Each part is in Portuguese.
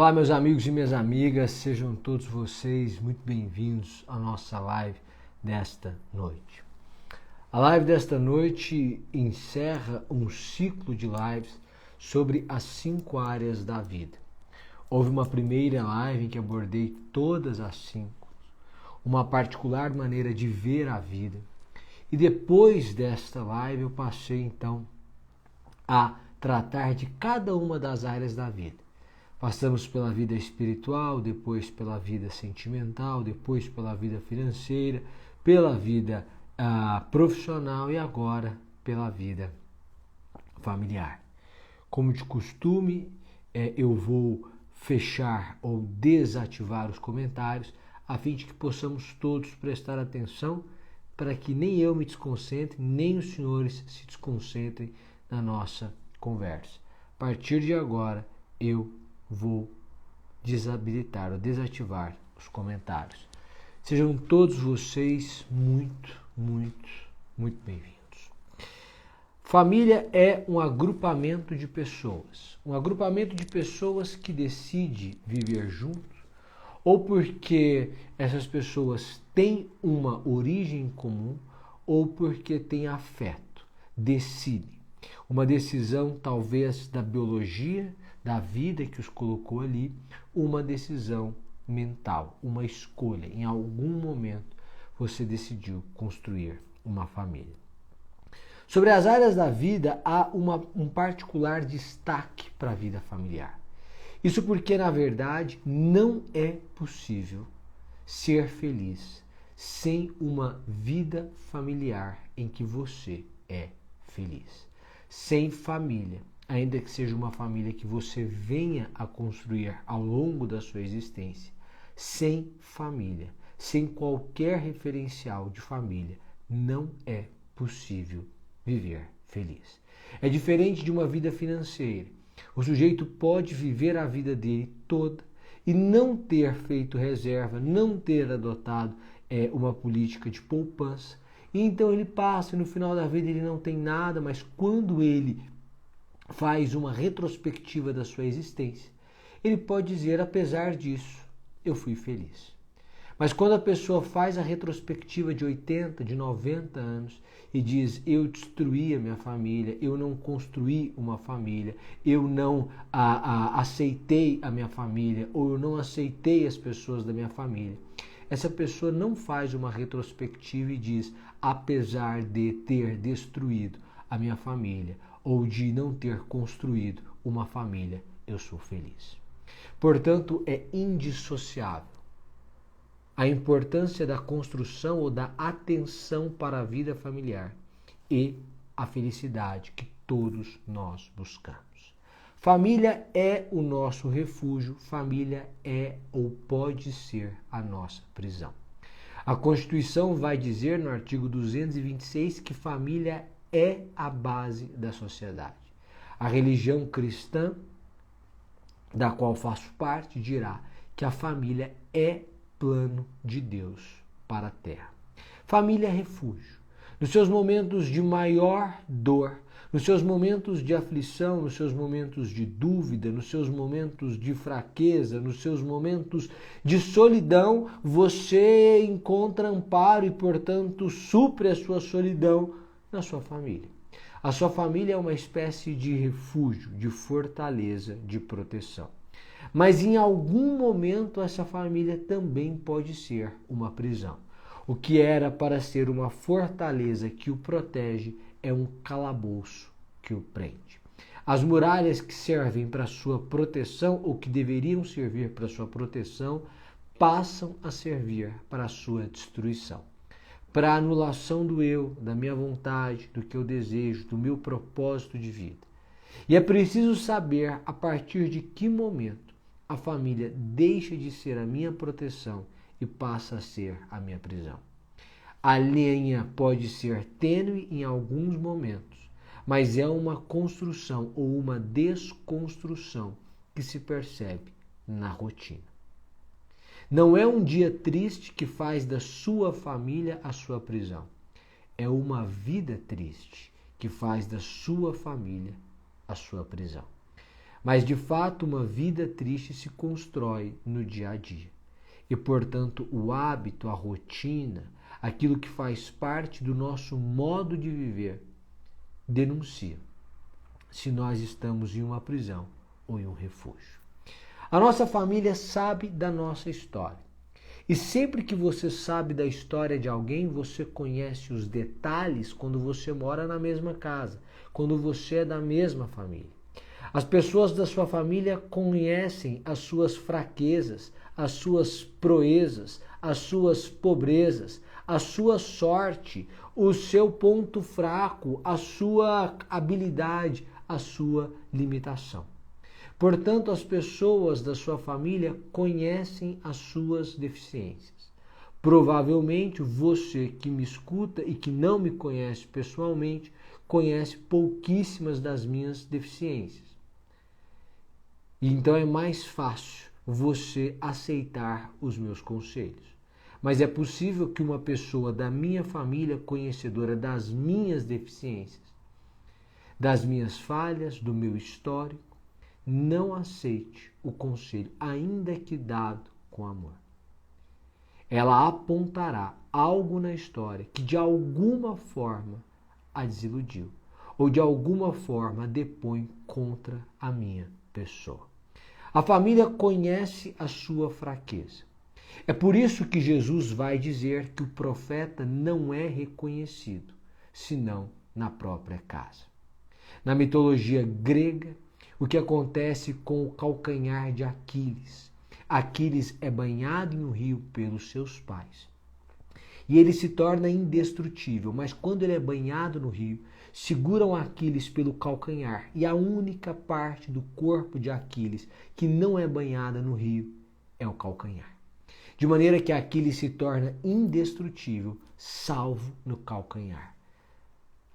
Olá, meus amigos e minhas amigas, sejam todos vocês muito bem-vindos à nossa live desta noite. A live desta noite encerra um ciclo de lives sobre as 5 áreas da vida. Houve uma primeira live em que abordei todas as 5, uma particular maneira de ver a vida. E depois desta live eu passei então a tratar de cada uma das áreas da vida. Passamos pela vida espiritual, depois pela vida sentimental, depois pela vida financeira, pela vida profissional e agora pela vida familiar. Como de costume, eu vou fechar ou desativar os comentários a fim de que possamos todos prestar atenção para que nem eu me desconcentre, nem os senhores se desconcentrem na nossa conversa. A partir de agora, eu vou desabilitar ou desativar os comentários. Sejam todos vocês muito bem-vindos. Família é um agrupamento de pessoas. Um agrupamento de pessoas que decide viver juntos ou porque essas pessoas têm uma origem comum ou porque têm afeto. Decidem. Uma decisão talvez da biologia, da vida que os colocou ali, uma decisão mental, uma escolha. Em algum momento você decidiu construir uma família. Sobre as áreas da vida, há um particular destaque para a vida familiar. Isso porque, na verdade, não é possível ser feliz sem uma vida familiar em que você é feliz. Sem família, ainda que seja uma família que você venha a construir ao longo da sua existência, sem família, sem qualquer referencial de família, não é possível viver feliz. É diferente de uma vida financeira. O sujeito pode viver a vida dele toda e não ter feito reserva, não ter adotado uma política de poupança. E então ele passa e no final da vida ele não tem nada, mas quando ele faz uma retrospectiva da sua existência, ele pode dizer, apesar disso, eu fui feliz. Mas quando a pessoa faz a retrospectiva de 80, de 90 anos e diz, eu destruí a minha família, eu não construí uma família, eu não aceitei a minha família, ou eu não aceitei as pessoas da minha família, essa pessoa não faz uma retrospectiva e diz, apesar de ter destruído a minha família, ou de não ter construído uma família, eu sou feliz. Portanto, é indissociável a importância da construção ou da atenção para a vida familiar e a felicidade que todos nós buscamos. Família é o nosso refúgio, família é ou pode ser a nossa prisão. A Constituição vai dizer no artigo 226 que família é a base da sociedade. A religião cristã, da qual faço parte, dirá que a família é plano de Deus para a terra. Família é refúgio. Nos seus momentos de maior dor, nos seus momentos de aflição, nos seus momentos de dúvida, nos seus momentos de fraqueza, nos seus momentos de solidão, você encontra amparo e, portanto, supre a sua solidão na sua família. A sua família é uma espécie de refúgio, de fortaleza, de proteção. Mas em algum momento essa família também pode ser uma prisão. O que era para ser uma fortaleza que o protege é um calabouço que o prende. As muralhas que servem para sua proteção ou que deveriam servir para sua proteção passam a servir para a sua destruição. Para a anulação do eu, da minha vontade, do que eu desejo, do meu propósito de vida. E é preciso saber a partir de que momento a família deixa de ser a minha proteção e passa a ser a minha prisão. A linha pode ser tênue em alguns momentos, mas é uma construção ou uma desconstrução que se percebe na rotina. Não é um dia triste que faz da sua família a sua prisão. É uma vida triste que faz da sua família a sua prisão. Mas, de fato, uma vida triste se constrói no dia a dia. E, portanto, o hábito, a rotina, aquilo que faz parte do nosso modo de viver, denuncia se nós estamos em uma prisão ou em um refúgio. A nossa família sabe da nossa história. E sempre que você sabe da história de alguém, você conhece os detalhes quando você mora na mesma casa, quando você é da mesma família. As pessoas da sua família conhecem as suas fraquezas, as suas proezas, as suas pobrezas, a sua sorte, o seu ponto fraco, a sua habilidade, a sua limitação. Portanto, as pessoas da sua família conhecem as suas deficiências. Provavelmente você que me escuta e que não me conhece pessoalmente, conhece pouquíssimas das minhas deficiências. E então é mais fácil você aceitar os meus conselhos. Mas é possível que uma pessoa da minha família, conhecedora das minhas deficiências, das minhas falhas, do meu histórico, não aceite o conselho, ainda que dado com amor. Ela apontará algo na história que de alguma forma a desiludiu, ou de alguma forma depõe contra a minha pessoa. A família conhece a sua fraqueza. É por isso que Jesus vai dizer que o profeta não é reconhecido, senão na própria casa. Na mitologia grega, o que acontece com o calcanhar de Aquiles? Aquiles é banhado em um rio pelos seus pais. E ele se torna indestrutível, mas quando ele é banhado no rio, seguram Aquiles pelo calcanhar. E a única parte do corpo de Aquiles que não é banhada no rio é o calcanhar. De maneira que Aquiles se torna indestrutível, salvo no calcanhar.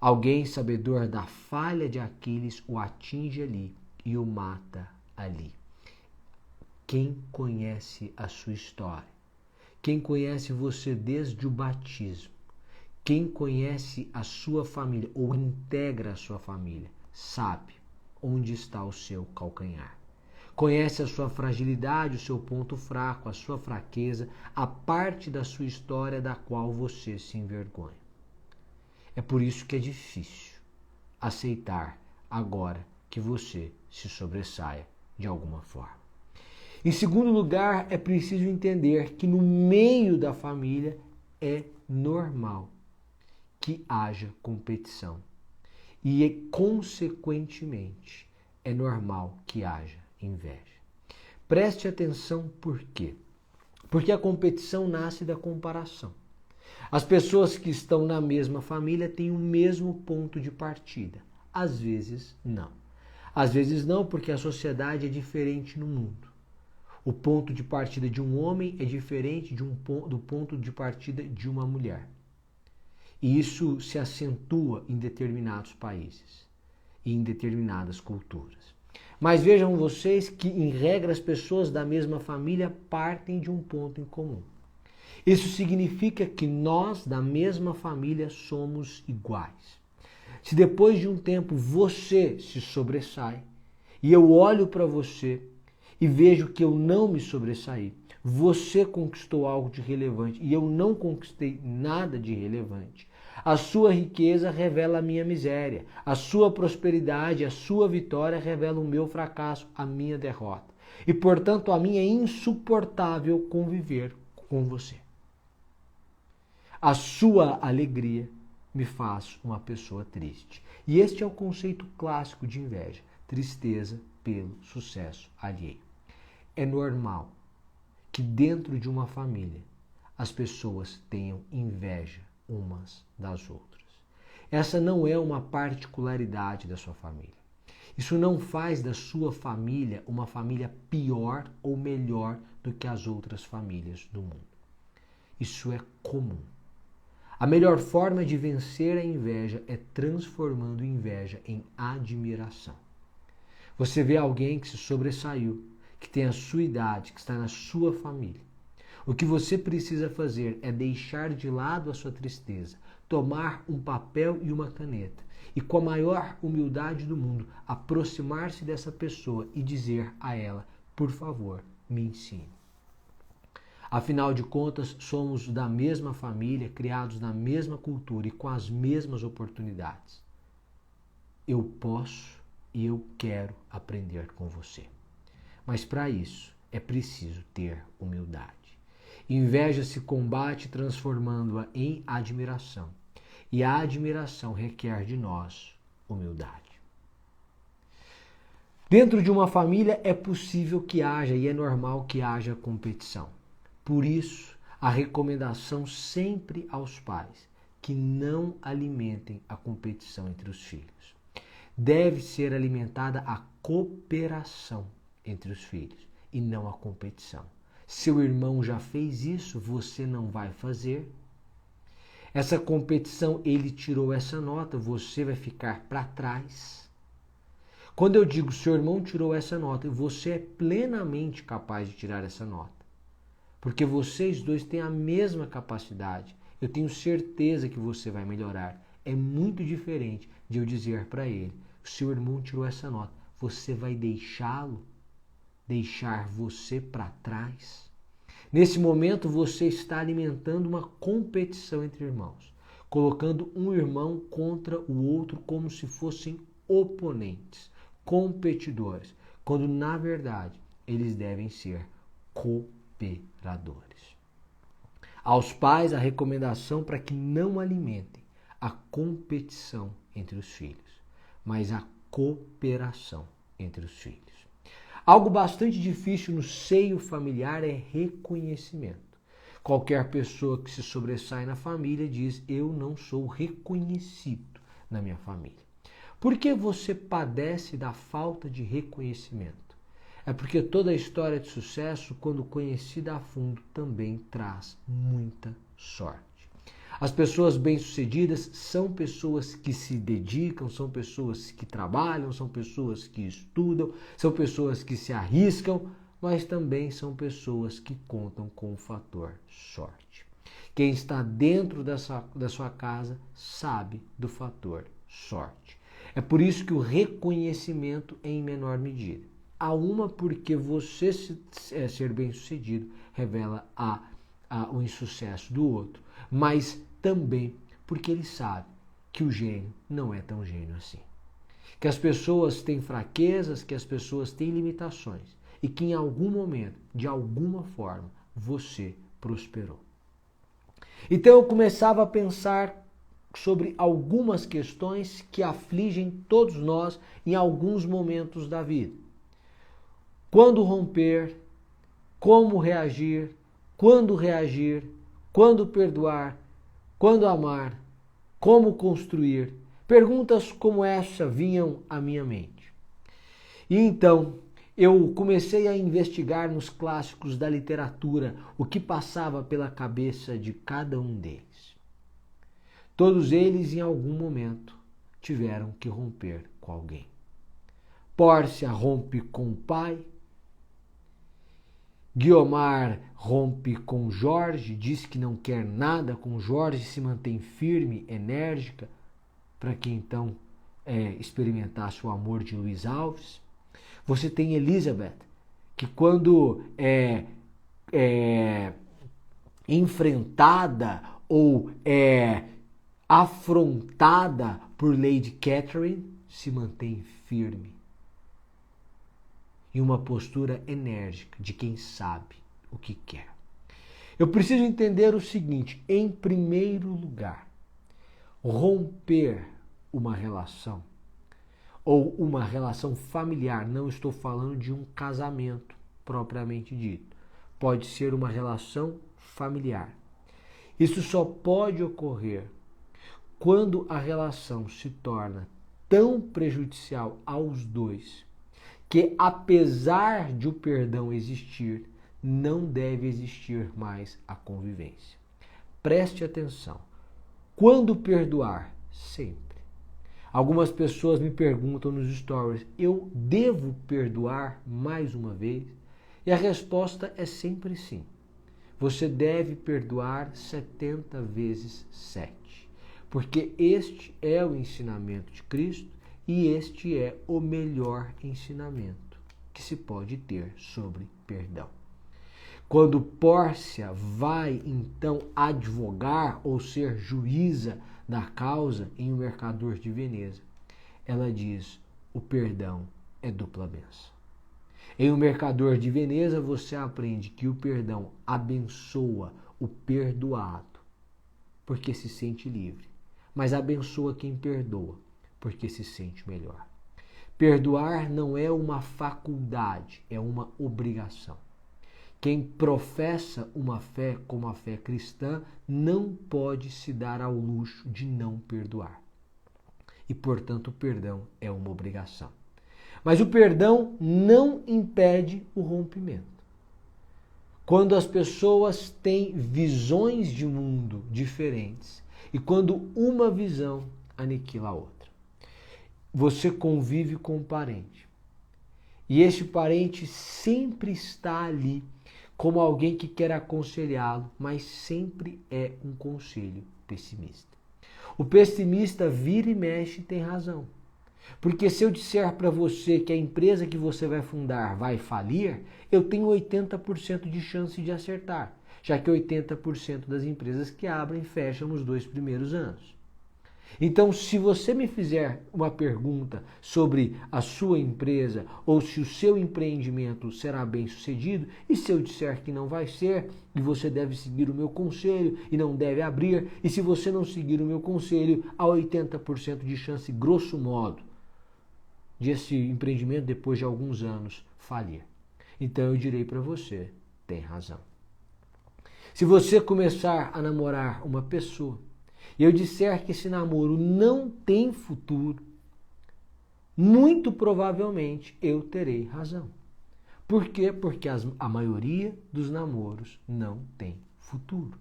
Alguém sabedor da falha de Aquiles o atinge ali e o mata ali. Quem conhece a sua história, quem conhece você desde o batismo, quem conhece a sua família ou integra a sua família, sabe onde está o seu calcanhar. Conhece a sua fragilidade, o seu ponto fraco, a sua fraqueza, a parte da sua história da qual você se envergonha. É por isso que é difícil aceitar agora que você se sobressaia de alguma forma. Em segundo lugar, é preciso entender que no meio da família é normal que haja competição e, consequentemente, é normal que haja inveja. Preste atenção por quê? Porque a competição nasce da comparação. As pessoas que estão na mesma família têm o mesmo ponto de partida. Às vezes, não. Às vezes não, porque a sociedade é diferente no mundo. O ponto de partida de um homem é diferente do ponto de partida de uma mulher. E isso se acentua em determinados países e em determinadas culturas. Mas vejam vocês que, em regra, as pessoas da mesma família partem de um ponto em comum. Isso significa que nós, da mesma família, somos iguais. Se depois de um tempo você se sobressai, e eu olho para você e vejo que eu não me sobressaí, você conquistou algo de relevante e eu não conquistei nada de relevante, a sua riqueza revela a minha miséria, a sua prosperidade, a sua vitória revela o meu fracasso, a minha derrota. E, portanto, a mim é insuportável conviver com você. A sua alegria me faz uma pessoa triste. E este é o conceito clássico de inveja, tristeza pelo sucesso alheio. É normal que dentro de uma família as pessoas tenham inveja umas das outras. Essa não é uma particularidade da sua família. Isso não faz da sua família uma família pior ou melhor do que as outras famílias do mundo. Isso é comum. A melhor forma de vencer a inveja é transformando inveja em admiração. Você vê alguém que se sobressaiu, que tem a sua idade, que está na sua família. O que você precisa fazer é deixar de lado a sua tristeza, tomar um papel e uma caneta e com a maior humildade do mundo aproximar-se dessa pessoa e dizer a ela, por favor, me ensine. Afinal de contas, somos da mesma família, criados na mesma cultura e com as mesmas oportunidades. Eu posso e eu quero aprender com você. Mas para isso é preciso ter humildade. Inveja se combate transformando-a em admiração. E a admiração requer de nós humildade. Dentro de uma família é possível que haja e é normal que haja competição. Por isso, a recomendação sempre aos pais que não alimentem a competição entre os filhos. Deve ser alimentada a cooperação entre os filhos e não a competição. Seu irmão já fez isso, você não vai fazer. Essa competição, ele tirou essa nota, você vai ficar para trás. Quando eu digo seu irmão tirou essa nota, você é plenamente capaz de tirar essa nota. Porque vocês dois têm a mesma capacidade. Eu tenho certeza que você vai melhorar. É muito diferente de eu dizer para ele, seu irmão tirou essa nota, você vai deixar você para trás? Nesse momento você está alimentando uma competição entre irmãos, colocando um irmão contra o outro como se fossem oponentes, competidores, quando na verdade eles devem ser cooperadores. Aos pais a recomendação para que não alimentem a competição entre os filhos, mas a cooperação entre os filhos. Algo bastante difícil no seio familiar é reconhecimento. Qualquer pessoa que se sobressai na família diz, eu não sou reconhecido na minha família. Por que você padece da falta de reconhecimento? É porque toda a história de sucesso, quando conhecida a fundo, também traz muita sorte. As pessoas bem-sucedidas são pessoas que se dedicam, são pessoas que trabalham, são pessoas que estudam, são pessoas que se arriscam, mas também são pessoas que contam com o fator sorte. Quem está dentro da sua casa sabe do fator sorte. É por isso que o reconhecimento é em menor medida. Há uma porque você ser bem-sucedido revela o insucesso do outro, mas também porque ele sabe que o gênio não é tão gênio assim. Que as pessoas têm fraquezas, que as pessoas têm limitações e que em algum momento, de alguma forma, você prosperou. Então eu começava a pensar sobre algumas questões que afligem todos nós em alguns momentos da vida. Quando romper, como reagir, quando perdoar, quando amar, como construir. Perguntas como essa vinham à minha mente. E então eu comecei a investigar nos clássicos da literatura o que passava pela cabeça de cada um deles. Todos eles, em algum momento, tiveram que romper com alguém. Pórcia rompe com o pai, Guiomar rompe com Jorge, diz que não quer nada com Jorge, se mantém firme, enérgica, para que então experimentasse o amor de Luiz Alves. Você tem Elizabeth, que quando enfrentada ou afrontada por Lady Catherine, se mantém firme. Em uma postura enérgica de quem sabe o que quer. Eu preciso entender o seguinte, em primeiro lugar, romper uma relação ou uma relação familiar, não estou falando de um casamento propriamente dito, pode ser uma relação familiar. Isso só pode ocorrer quando a relação se torna tão prejudicial aos dois que, apesar de o perdão existir, não deve existir mais a convivência. Preste atenção. Quando perdoar? Sempre. Algumas pessoas me perguntam nos stories, eu devo perdoar mais uma vez? E a resposta é sempre sim. Você deve perdoar 70 vezes 7. Porque este é o ensinamento de Cristo e este é o melhor ensinamento que se pode ter sobre perdão. Quando Pórcia vai então advogar ou ser juíza da causa em O Mercador de Veneza, ela diz: o perdão é dupla bênção. Em O Mercador de Veneza você aprende que o perdão abençoa o perdoado, porque se sente livre, mas abençoa quem perdoa, porque se sente melhor. Perdoar não é uma faculdade, é uma obrigação. Quem professa uma fé como a fé cristã não pode se dar ao luxo de não perdoar. E, portanto, o perdão é uma obrigação. Mas o perdão não impede o rompimento. Quando as pessoas têm visões de mundo diferentes e quando uma visão aniquila a outra. Você convive com um parente e esse parente sempre está ali como alguém que quer aconselhá-lo, mas sempre é um conselho pessimista. O pessimista vira e mexe e tem razão. Porque se eu disser para você que a empresa que você vai fundar vai falir, eu tenho 80% de chance de acertar, já que 80% das empresas que abrem fecham nos 2 primeiros anos. Então, se você me fizer uma pergunta sobre a sua empresa ou se o seu empreendimento será bem sucedido, e se eu disser que não vai ser, e você deve seguir o meu conselho e não deve abrir, e se você não seguir o meu conselho, há 80% de chance, grosso modo, de esse empreendimento, depois de alguns anos, falir. Então eu direi para você, tem razão. Se você começar a namorar uma pessoa e eu disser que esse namoro não tem futuro, muito provavelmente eu terei razão. Por quê? Porque a maioria dos namoros não tem futuro.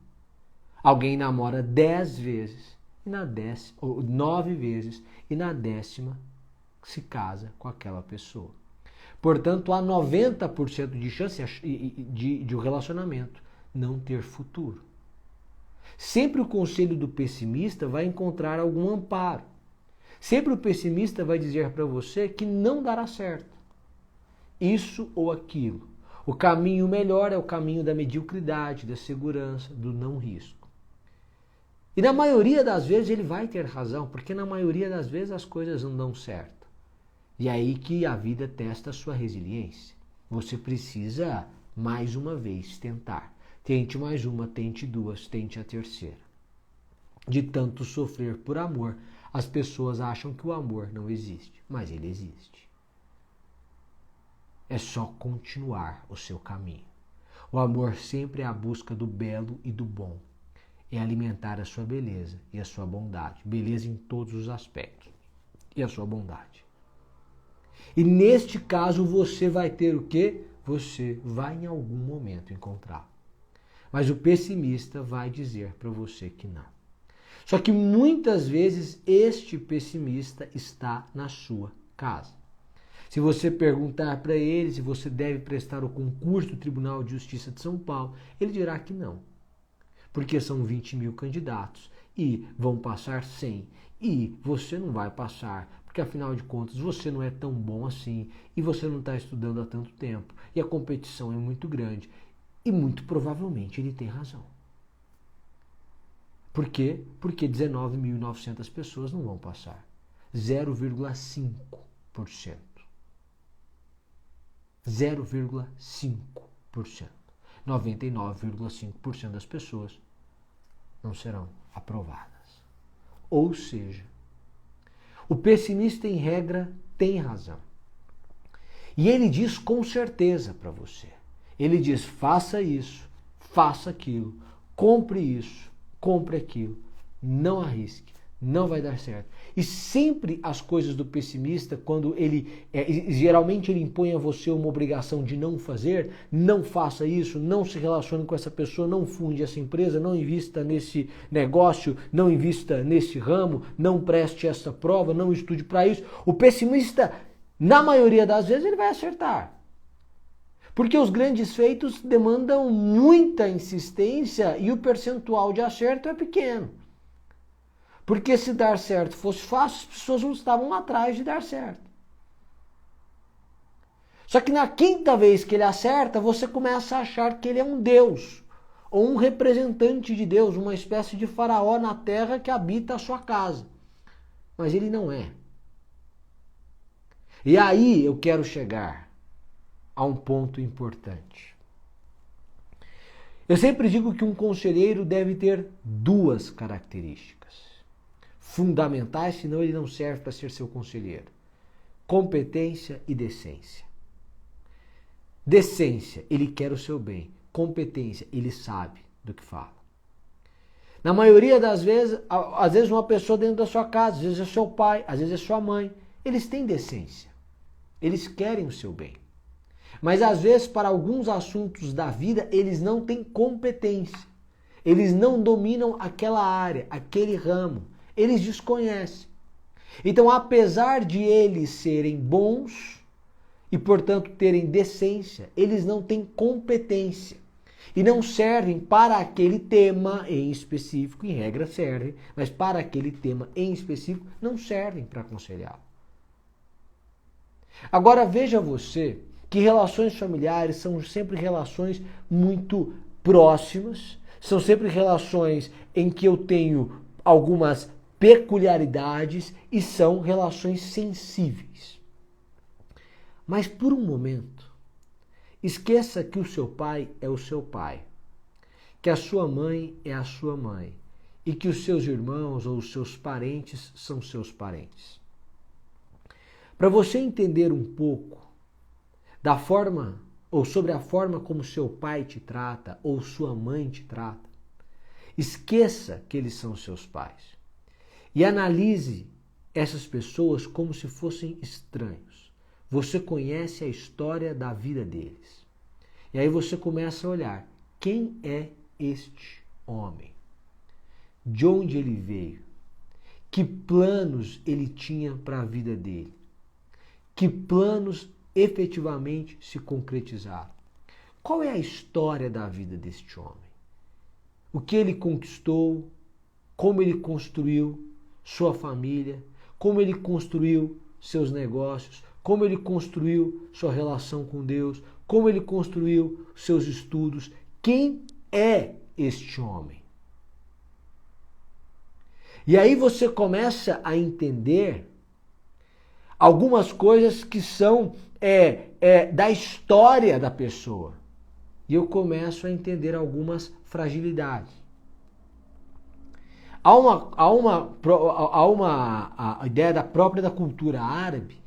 Alguém namora 10 vezes, ou 9 vezes, e na 10ª se casa com aquela pessoa. Portanto, há 90% de chance de um relacionamento não ter futuro. Sempre o conselho do pessimista vai encontrar algum amparo. Sempre o pessimista vai dizer para você que não dará certo. Isso ou aquilo. O caminho melhor é o caminho da mediocridade, da segurança, do não risco. E na maioria das vezes ele vai ter razão, porque na maioria das vezes as coisas não dão certo. E é aí que a vida testa a sua resiliência. Você precisa, mais uma vez, tentar. Tente mais uma, tente duas, tente a terceira. De tanto sofrer por amor, as pessoas acham que o amor não existe, mas ele existe. É só continuar o seu caminho. O amor sempre é a busca do belo e do bom. É alimentar a sua beleza e a sua bondade. Beleza em todos os aspectos. E a sua bondade. E neste caso você vai ter o quê? Você vai em algum momento encontrá-lo. Mas o pessimista vai dizer para você que não. Só que muitas vezes este pessimista está na sua casa. Se você perguntar para ele se você deve prestar o concurso do Tribunal de Justiça de São Paulo, ele dirá que não. Porque são 20 mil candidatos e vão passar 100. E você não vai passar, porque afinal de contas você não é tão bom assim e você não está estudando há tanto tempo. E a competição é muito grande. E muito provavelmente ele tem razão. Por quê? Porque 19.900 pessoas não vão passar. 0,5%. 0,5%. 99,5% das pessoas não serão aprovadas. Ou seja, o pessimista em regra tem razão. E ele diz com certeza para você. Ele diz, faça isso, faça aquilo, compre isso, compre aquilo, não arrisque, não vai dar certo. E sempre as coisas do pessimista, quando geralmente ele impõe a você uma obrigação de não fazer, não faça isso, não se relacione com essa pessoa, não funde essa empresa, não invista nesse negócio, não invista nesse ramo, não preste essa prova, não estude para isso. O pessimista, na maioria das vezes, ele vai acertar. Porque os grandes feitos demandam muita insistência e o percentual de acerto é pequeno. Porque se dar certo fosse fácil, as pessoas não estavam atrás de dar certo. Só que na quinta vez que ele acerta, você começa a achar que ele é um Deus, ou um representante de Deus, uma espécie de faraó na terra que habita a sua casa. Mas ele não é. E aí eu quero chegar a um ponto importante. Eu sempre digo que um conselheiro deve ter duas características fundamentais, senão ele não serve para ser seu conselheiro: competência e decência. Decência, ele quer o seu bem. Competência, ele sabe do que fala. Na maioria das vezes, às vezes uma pessoa dentro da sua casa, às vezes é seu pai, às vezes é sua mãe, eles têm decência. Eles querem o seu bem. Mas às vezes, para alguns assuntos da vida, eles não têm competência. Eles não dominam aquela área, aquele ramo. Eles desconhecem. Então, apesar de eles serem bons e, portanto, terem decência, eles não têm competência. E não servem para aquele tema em específico, em regra servem, mas para aquele tema em específico não servem para aconselhá-lo. Agora veja você que relações familiares são sempre relações muito próximas, são sempre relações em que eu tenho algumas peculiaridades e são relações sensíveis. Mas por um momento, esqueça que o seu pai é o seu pai, que a sua mãe é a sua mãe e que os seus irmãos ou os seus parentes são seus parentes. Para você entender um pouco da forma ou sobre a forma como seu pai te trata ou sua mãe te trata, esqueça que eles são seus pais e analise essas pessoas como se fossem estranhos. Você conhece a história da vida deles. E aí você começa a olhar: quem é este homem? De onde ele veio? Que planos ele tinha para a vida dele? Que planos efetivamente se concretizaram? Qual é a história da vida deste homem? O que ele conquistou? Como ele construiu sua família? Como ele construiu seus negócios? Como ele construiu sua relação com Deus? Como ele construiu seus estudos? Quem é este homem? E aí você começa a entender algumas coisas que são da história da pessoa. E eu começo a entender algumas fragilidades. Há uma ideia da própria cultura árabe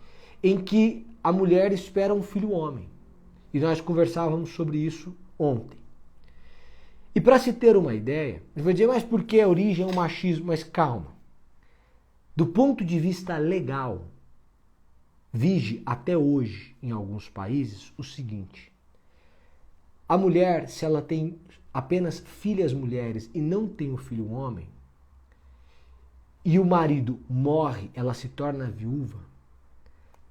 em que a mulher espera um filho homem. E nós conversávamos sobre isso ontem. E para se ter uma ideia, eu vou dizer, mas por que a origem é o machismo? Mas calma. Do ponto de vista legal, vige até hoje, em alguns países, o seguinte: a mulher, se ela tem apenas filhas mulheres e não tem um filho homem, e o marido morre, ela se torna viúva,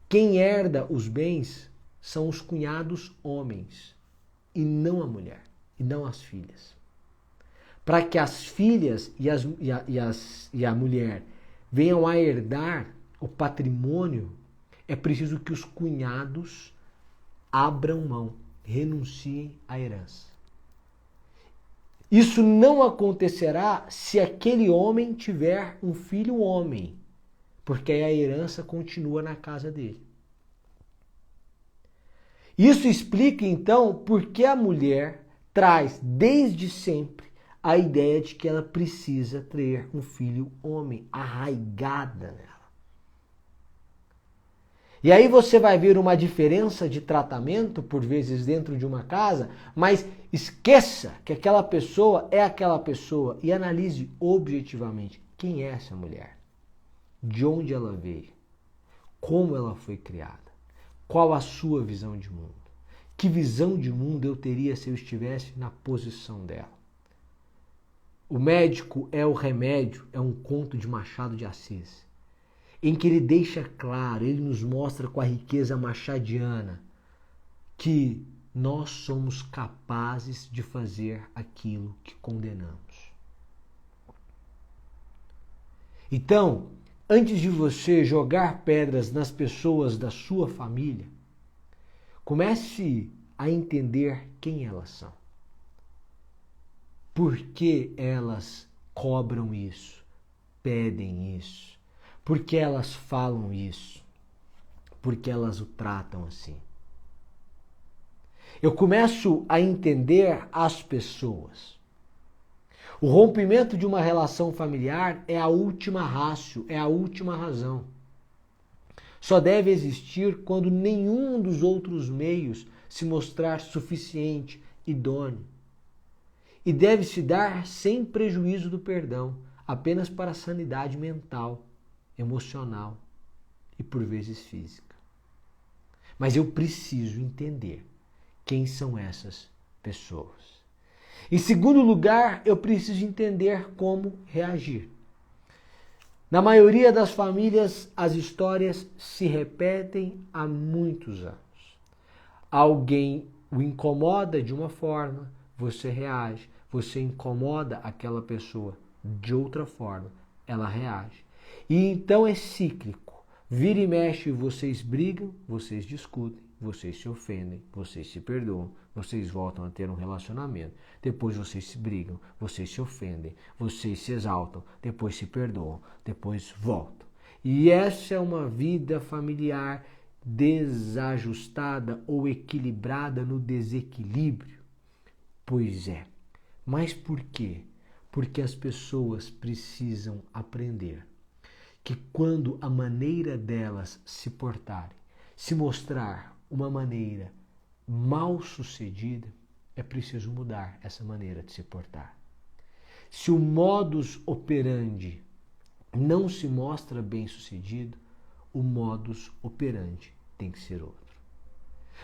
quem herda os bens são os cunhados homens, e não a mulher, e não as filhas. Para que as filhas e a mulher venham a herdar o patrimônio, é preciso que os cunhados abram mão, renunciem à herança. Isso não acontecerá se aquele homem tiver um filho homem, porque aí a herança continua na casa dele. Isso explica então por que a mulher traz desde sempre a ideia de que ela precisa ter um filho homem, arraigada nela. E aí você vai ver uma diferença de tratamento, por vezes, dentro de uma casa, mas esqueça que aquela pessoa é aquela pessoa e analise objetivamente quem é essa mulher, de onde ela veio, como ela foi criada, qual a sua visão de mundo, que visão de mundo eu teria se eu estivesse na posição dela. O Médico é o Remédio é um conto de Machado de Assis, em que ele deixa claro, ele nos mostra com a riqueza machadiana que nós somos capazes de fazer aquilo que condenamos. Então, antes de você jogar pedras nas pessoas da sua família, comece a entender quem elas são. Por que elas cobram isso, pedem isso? Por que elas falam isso? Por que elas o tratam assim? Eu começo a entender as pessoas. O rompimento de uma relação familiar é a última ratio, é a última razão. Só deve existir quando nenhum dos outros meios se mostrar suficiente, idôneo. E deve se dar sem prejuízo do perdão, apenas para a sanidade mental, emocional e por vezes física. Mas eu preciso entender quem são essas pessoas. Em segundo lugar, eu preciso entender como reagir. Na maioria das famílias, as histórias se repetem há muitos anos. Alguém o incomoda de uma forma, você reage. Você incomoda aquela pessoa de outra forma, ela reage. E então é cíclico. Vira e mexe, vocês brigam, vocês discutem, vocês se ofendem, vocês se perdoam, vocês voltam a ter um relacionamento. Depois vocês se brigam, vocês se ofendem, vocês se exaltam, depois se perdoam, depois voltam. E essa é uma vida familiar desajustada ou equilibrada no desequilíbrio. Pois é. Mas por quê? Porque as pessoas precisam aprender que quando a maneira delas se portarem, se mostrar uma maneira mal sucedida, é preciso mudar essa maneira de se portar. Se o modus operandi não se mostra bem sucedido, o modus operandi tem que ser outro.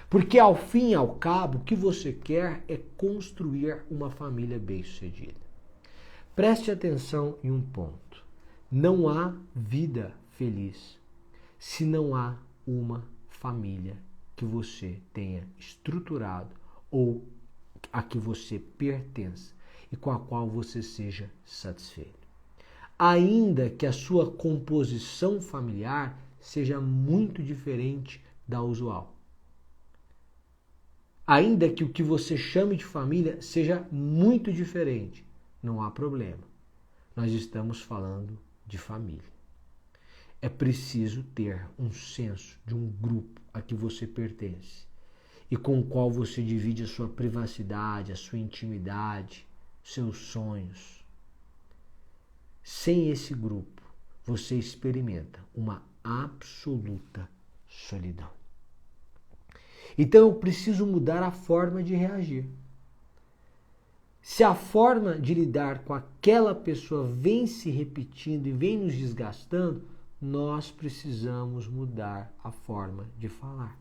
Porque ao fim e ao cabo, o que você quer é construir uma família bem-sucedida. Preste atenção em um ponto. Não há vida feliz se não há uma família que você tenha estruturado ou a que você pertença e com a qual você seja satisfeito. Ainda que a sua composição familiar seja muito diferente da usual. Ainda que o que você chame de família seja muito diferente, não há problema. Nós estamos falando de família. É preciso ter um senso de um grupo a que você pertence e com o qual você divide a sua privacidade, a sua intimidade, seus sonhos. Sem esse grupo, você experimenta uma absoluta solidão. Então eu preciso mudar a forma de reagir. Se a forma de lidar com aquela pessoa vem se repetindo e vem nos desgastando, nós precisamos mudar a forma de falar.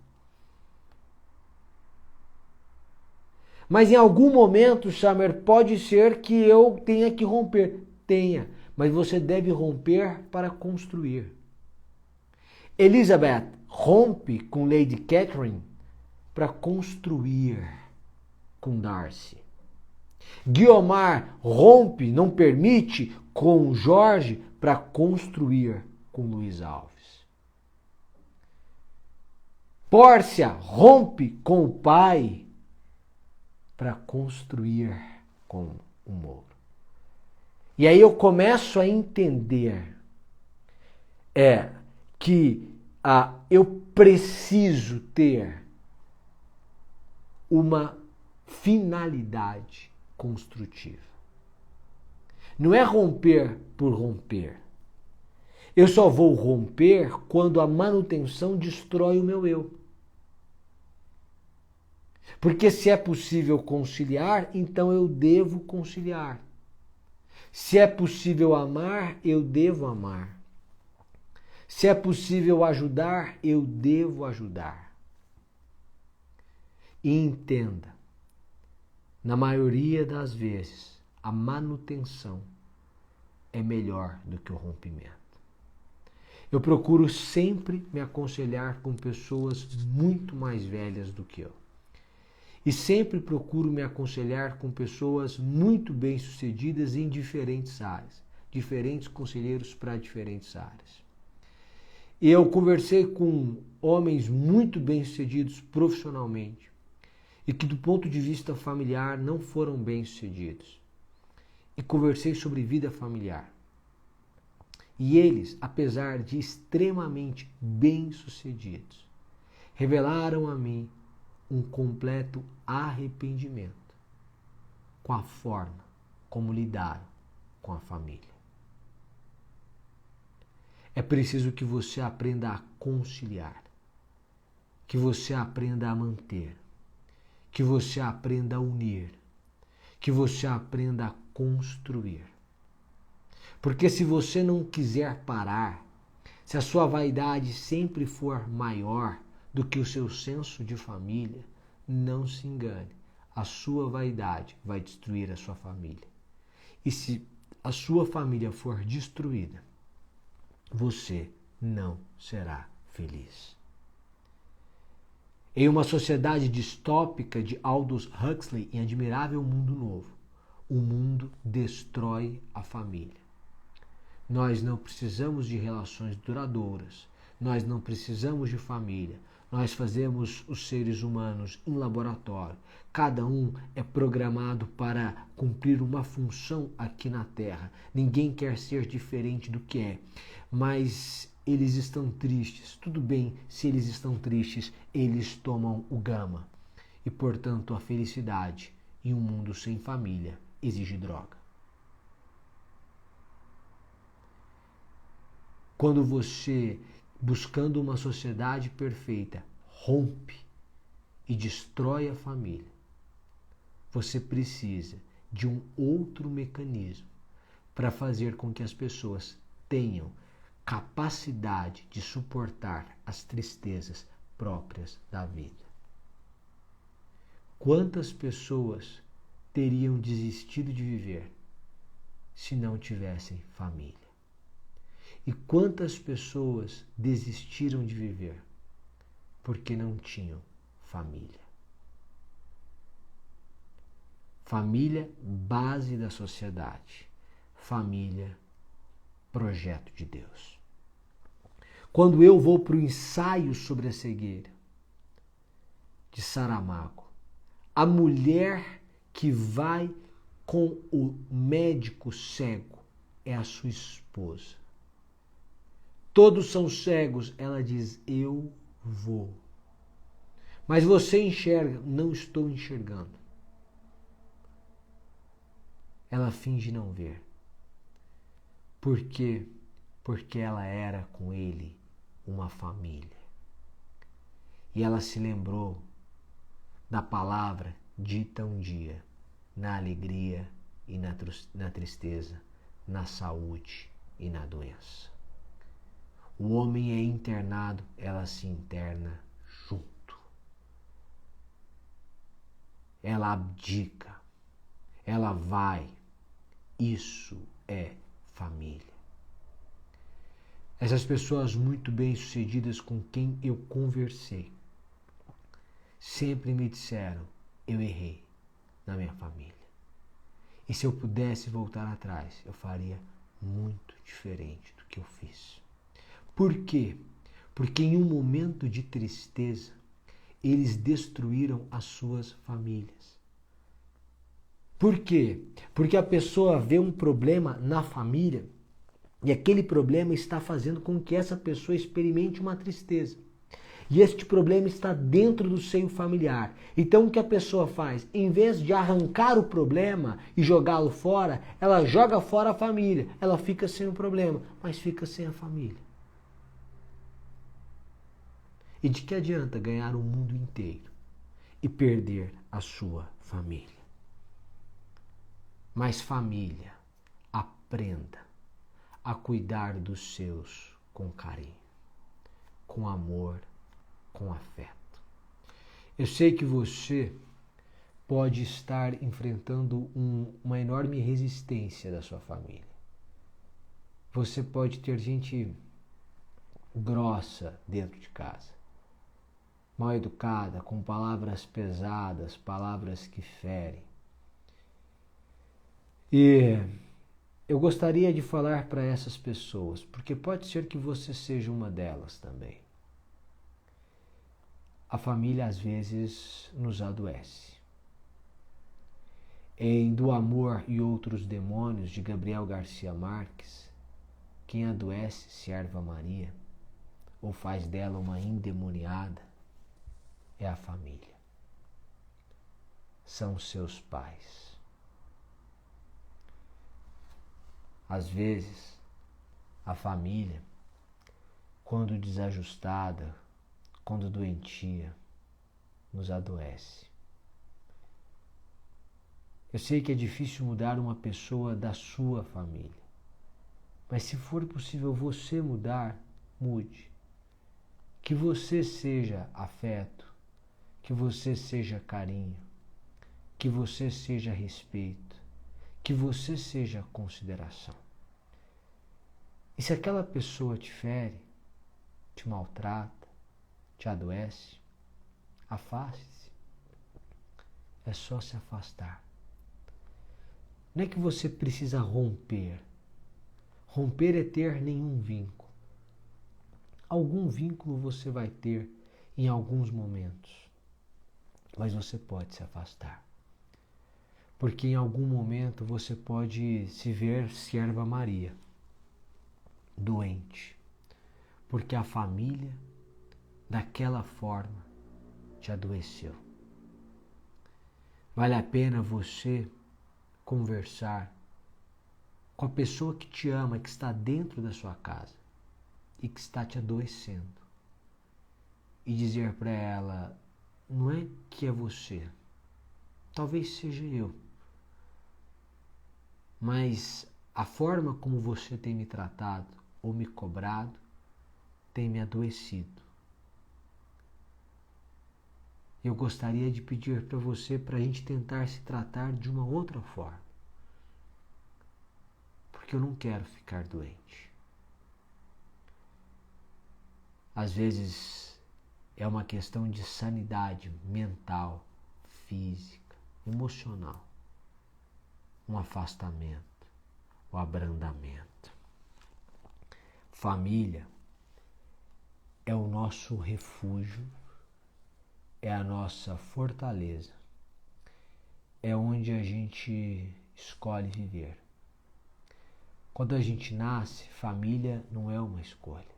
Mas em algum momento, Samer, pode ser que eu tenha que romper. Tenha, mas você deve romper para construir. Elizabeth rompe com Lady Catherine para construir com Darcy. Guiomar rompe, não permite, com Jorge para construir com Luiz Alves. Pórcia rompe com o pai para construir com o Moro. E aí eu começo a entender que eu preciso ter uma finalidade construtiva. Não é romper por romper. Eu só vou romper quando a manutenção destrói o meu eu. Porque se é possível conciliar, então eu devo conciliar. Se é possível amar, eu devo amar. Se é possível ajudar, eu devo ajudar. E entenda, na maioria das vezes, a manutenção é melhor do que o rompimento. Eu procuro sempre me aconselhar com pessoas muito mais velhas do que eu. E sempre procuro me aconselhar com pessoas muito bem-sucedidas em diferentes áreas. diferentes conselheiros para diferentes áreas. E eu conversei com homens muito bem-sucedidos profissionalmente e que do ponto de vista familiar não foram bem-sucedidos. E conversei sobre vida familiar. E eles, apesar de extremamente bem-sucedidos, revelaram a mim um completo arrependimento com a forma como lidaram com a família. É preciso que você aprenda a conciliar, que você aprenda a manter, que você aprenda a unir, que você aprenda a construir. Porque se você não quiser parar, se a sua vaidade sempre for maior do que o seu senso de família, não se engane, a sua vaidade vai destruir a sua família. E se a sua família for destruída, você não será feliz. Em uma sociedade distópica de Aldous Huxley, em Admirável Mundo Novo, o mundo destrói a família. Nós não precisamos de relações duradouras, nós não precisamos de família, nós fazemos os seres humanos em laboratório. Cada um é programado para cumprir uma função aqui na Terra. Ninguém quer ser diferente do que é, mas eles estão tristes. Tudo bem, se eles estão tristes, eles tomam o gama. E, portanto, a felicidade em um mundo sem família exige droga. Quando você, buscando uma sociedade perfeita, rompe e destrói a família, você precisa de um outro mecanismo para fazer com que as pessoas tenham capacidade de suportar as tristezas próprias da vida. Quantas pessoas teriam desistido de viver se não tivessem família? E quantas pessoas desistiram de viver porque não tinham família? Família, base da sociedade. Família, projeto de Deus. Quando eu vou para o ensaio sobre a cegueira de Saramago, a mulher que vai com o médico cego é a sua esposa. Todos são cegos, ela diz, eu vou. Mas você enxerga, não estou enxergando. Ela finge não ver. Por quê? Porque ela era com ele uma família. E ela se lembrou da palavra dita um dia, na alegria e na tristeza, na saúde e na doença. O homem é internado, ela se interna junto. Ela abdica, ela vai. Isso é família. Essas pessoas muito bem-sucedidas com quem eu conversei sempre me disseram, eu errei na minha família. E se eu pudesse voltar atrás, eu faria muito diferente do que eu fiz. Por quê? Porque em um momento de tristeza, eles destruíram as suas famílias. Por quê? Porque a pessoa vê um problema na família e aquele problema está fazendo com que essa pessoa experimente uma tristeza. E este problema está dentro do seio familiar. Então o que a pessoa faz? Em vez de arrancar o problema e jogá-lo fora, ela joga fora a família. Ela fica sem o problema, mas fica sem a família. E de que adianta ganhar o mundo inteiro e perder a sua família? Mas família, aprenda a cuidar dos seus com carinho, com amor, com afeto. Eu sei que você pode estar enfrentando uma enorme resistência da sua família. Você pode ter gente grossa dentro de casa, mal educada, com palavras pesadas, palavras que ferem. E eu gostaria de falar para essas pessoas, porque pode ser que você seja uma delas também. A família às vezes nos adoece. Em Do Amor e Outros Demônios, de Gabriel Garcia Marques, quem adoece serve a Maria, ou faz dela uma endemoniada, é a família. São seus pais. Às vezes, a família, quando desajustada, quando doentia, nos adoece. Eu sei que é difícil mudar uma pessoa da sua família, mas se for possível você mudar, mude. Que você seja afeto, que você seja carinho, que você seja respeito, que você seja consideração. E se aquela pessoa te fere, te maltrata, te adoece, afaste-se. É só se afastar. Não é que você precisa romper. Romper é ter nenhum vínculo. Algum vínculo você vai ter em alguns momentos, mas você pode se afastar. Porque em algum momento você pode se ver serva Maria, doente, porque a família, daquela forma, te adoeceu. Vale a pena você conversar com a pessoa que te ama, que está dentro da sua casa e que está te adoecendo, e dizer para ela: não é que é você, talvez seja eu, mas a forma como você tem me tratado ou me cobrado tem me adoecido. Eu gostaria de pedir para você para a gente tentar se tratar de uma outra forma, porque eu não quero ficar doente. Às vezes é uma questão de sanidade mental, física, emocional, um afastamento, o abrandamento. Família é o nosso refúgio, é a nossa fortaleza, é onde a gente escolhe viver. Quando a gente nasce, família não é uma escolha.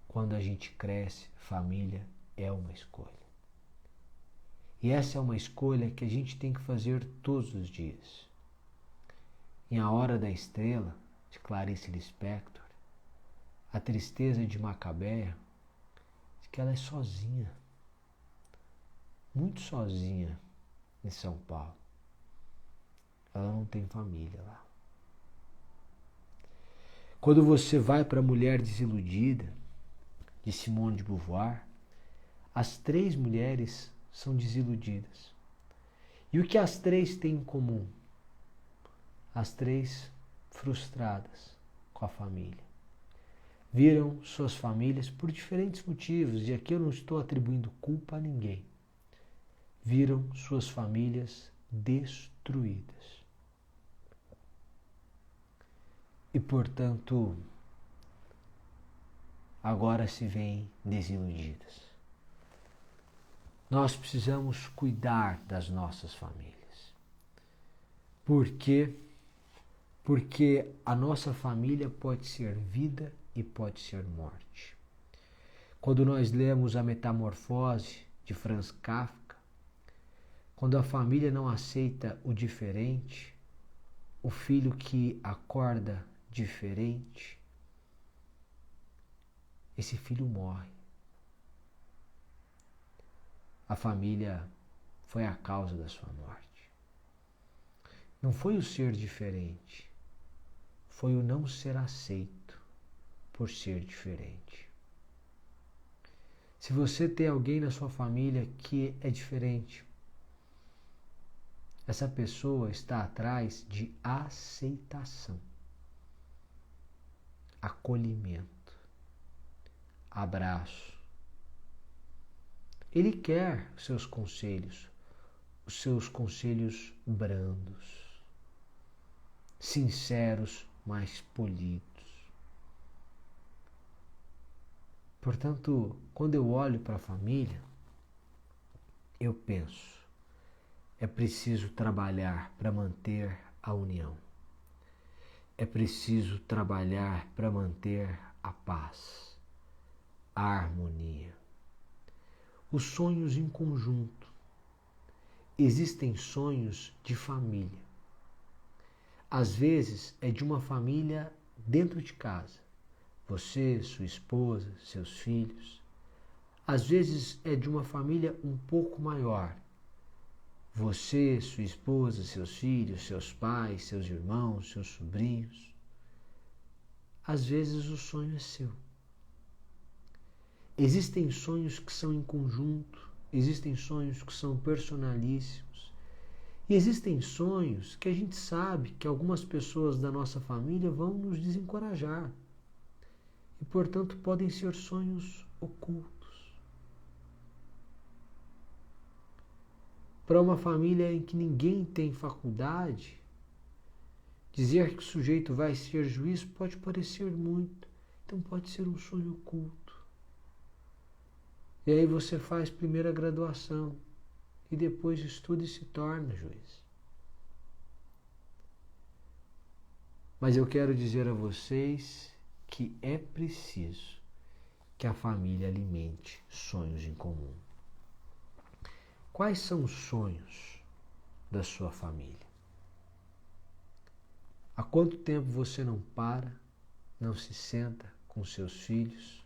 Quando a gente cresce, família é uma escolha. E essa é uma escolha que a gente tem que fazer todos os dias. Em A Hora da Estrela, de Clarice Lispector, a tristeza de Macabeia diz que ela é sozinha, muito sozinha em São Paulo. Ela não tem família lá. Quando você vai para a Mulher Desiludida, de Simone de Beauvoir, as 3 mulheres são desiludidas. E o que as 3 têm em comum? As 3 frustradas com a família. Viram suas famílias por diferentes motivos, e aqui eu não estou atribuindo culpa a ninguém. Viram suas famílias destruídas. E, portanto, agora se veem desiludidas. Nós precisamos cuidar das nossas famílias. Por quê? Porque a nossa família pode ser vida e pode ser morte. Quando nós lemos A Metamorfose, de Franz Kafka, quando a família não aceita o diferente, o filho que acorda diferente, esse filho morre. A família foi a causa da sua morte. Não foi o ser diferente, foi o não ser aceito por ser diferente. Se você tem alguém na sua família que é diferente, essa pessoa está atrás de aceitação, acolhimento, abraço. Ele quer os seus conselhos brandos. sinceros, mais polidos. Portanto, quando eu olho para a família, eu penso, é preciso trabalhar para manter a união. É preciso trabalhar para manter a paz, a harmonia. Os sonhos em conjunto. Existem sonhos de família. Às vezes é de uma família dentro de casa. Você, sua esposa, seus filhos. Às vezes é de uma família um pouco maior. Você, sua esposa, seus filhos, seus pais, seus irmãos, seus sobrinhos. Às vezes o sonho é seu. Existem sonhos que são em conjunto, existem sonhos que são personalíssimos. E existem sonhos que a gente sabe que algumas pessoas da nossa família vão nos desencorajar. E, portanto, podem ser sonhos ocultos. Para uma família em que ninguém tem faculdade, dizer que o sujeito vai ser juiz pode parecer muito. Então pode ser um sonho oculto. E aí você faz primeira graduação e depois estuda e se torna juiz. Mas eu quero dizer a vocês que é preciso que a família alimente sonhos em comum. Quais são os sonhos da sua família? Há quanto tempo você não para, não se senta com seus filhos,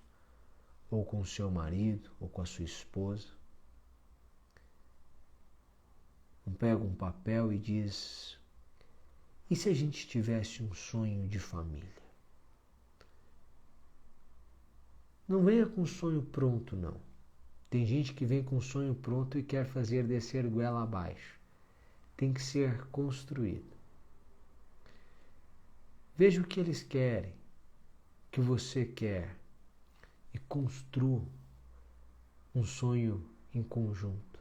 ou com seu marido, ou com a sua esposa? Não pega um papel e diz, e se a gente tivesse um sonho de família? Não venha com um sonho pronto, não. Tem gente que vem com um sonho pronto e quer fazer descer goela abaixo. Tem que ser construído. Veja o que eles querem, o que você quer, e construa um sonho em conjunto.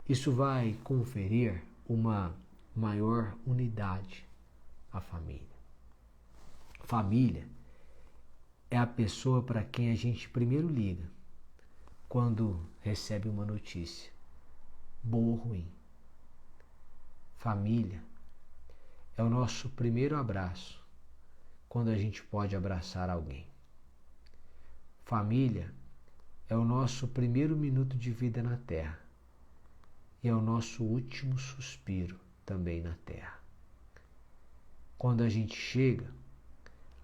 Isso vai conferir uma maior unidade à família. Família é a pessoa para quem a gente primeiro liga quando recebe uma notícia, boa ou ruim. Família é o nosso primeiro abraço quando a gente pode abraçar alguém. Família é o nosso primeiro minuto de vida na Terra e é o nosso último suspiro também na Terra. Quando a gente chega,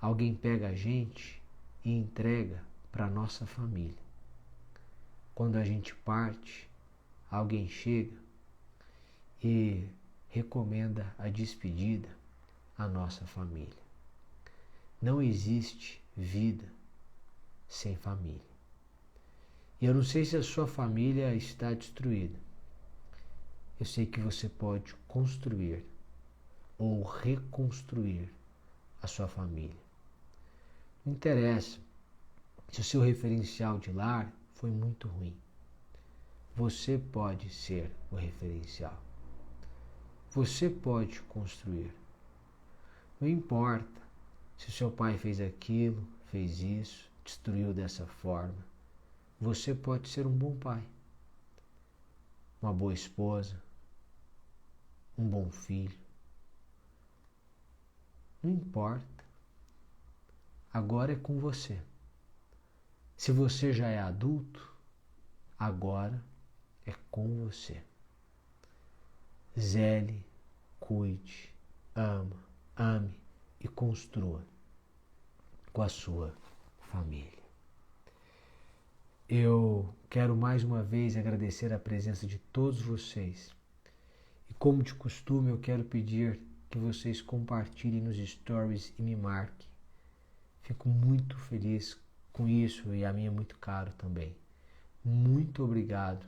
alguém pega a gente e entrega para a nossa família. Quando a gente parte, alguém chega e recomenda a despedida à nossa família. Não existe vida sem família. E eu não sei se a sua família está destruída. Eu sei que você pode construir ou reconstruir a sua família. Não interessa se o seu referencial de lar foi muito ruim. Você pode ser o referencial. Você pode construir. Não importa se o seu pai fez aquilo, fez isso, destruiu dessa forma. Você pode ser um bom pai, uma boa esposa, um bom filho. Não importa. Agora é com você. Se você já é adulto, agora é com você. Zele, cuide, ame e construa com a sua família. Eu quero mais uma vez agradecer a presença de todos vocês. E como de costume, eu quero pedir que vocês compartilhem nos stories e me marquem. Fico muito feliz com isso e a mim é muito caro também. Muito obrigado.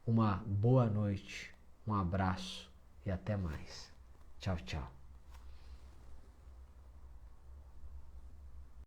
Uma boa noite, um abraço e até mais. Tchau, tchau.